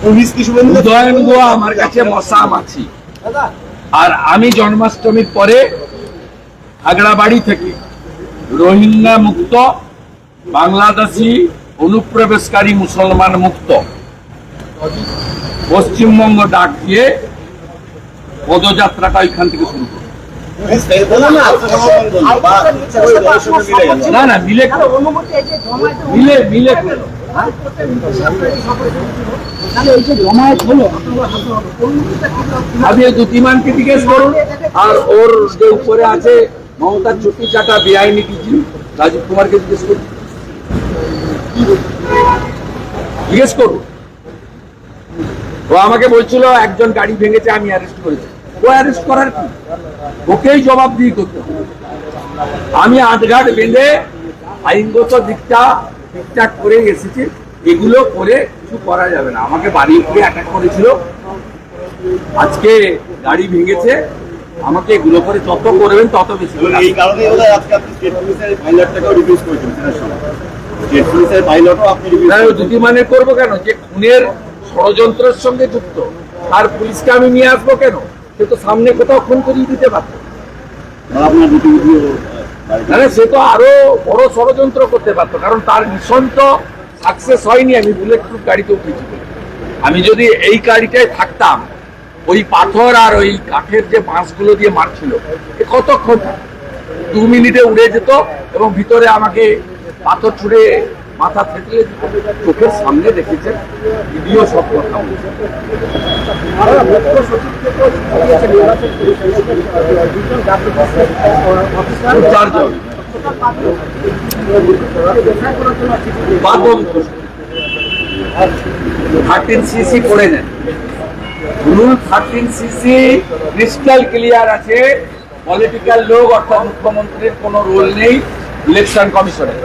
উদয়ন গুহা আমার কাছে মশা মাছি। আর আমি জন্মাষ্টমীর পরে খাগড়াবাড়ি থেকে রোহিঙ্গা মুক্ত, বাংলাদেশি অনুপ্রবেশকারী মুসলমান মুক্ত পশ্চিমবঙ্গ ডাক দিয়ে পদযাত্রাটা এখান থেকে শুরু করব। না না, মিলে মিলে মিলে আপনি দ্যুতিমানকে জিজ্ঞেস করুন, আর ওর যে উপরে আছে মমতার চুটি চাটা বেআইনি কিছু রাজীব কুমারকে জিজ্ঞেস করুন, জিজ্ঞেস করুন। ও আমাকে বলছিল একজন গাড়ি ভেঙেছে, আমি অ্যারেস্ট করেছি। ও অ্যারেস্ট করার কি, ওকেই জবাবদিহি করতে হবে। আমি আটঘাট বেঁধে আইনগত দিকটা ঠিকঠাক করে এসেছি, এগুলো করে কিছু করা যাবে না। আমাকে বাড়ি গিয়ে অ্যাটাক করেছিল, আজকে গাড়ি ভেঙেছে, আমাকে এগুলো করে যত করবেন তত বেশি। এই কারণে মানে করবো কেন, যে খুনের ষড়যন্ত্রের সঙ্গে যুক্ত তার পুলিশকে আমি নিয়ে আসবো কেন? সে তো সামনে কোথাও খুন করিয়ে দিতে পারত, সে তো আরো বড় ষড়যন্ত্র করতে পারতো, কারণ তার মিশন তো সাকসেস হয়নি। আমি বুলেট প্রুফ গাড়িতে উঠেছি, আমি যদি এই গাড়িটায় থাকতাম, ওই পাথর আর ওই কাঠের যে বাঁশগুলো দিয়ে মারছিল, কতক্ষণ 2 মিনিটে উড়ে যেত এবং ভিতরে আমাকে পাথর ছুঁড়ে মাথা থেতলে চোখের সামনে দেখেছে, ভিডিও সব কথা বলছে। বাদন 13cc করে নেন, রুল 13cc ক্রিস্টাল ক্লিয়ার আছে। পলিটিক্যাল লোক অর্থাৎ মুখ্যমন্ত্রীর কোনো রোল নেই ইলেকশন কমিশনে।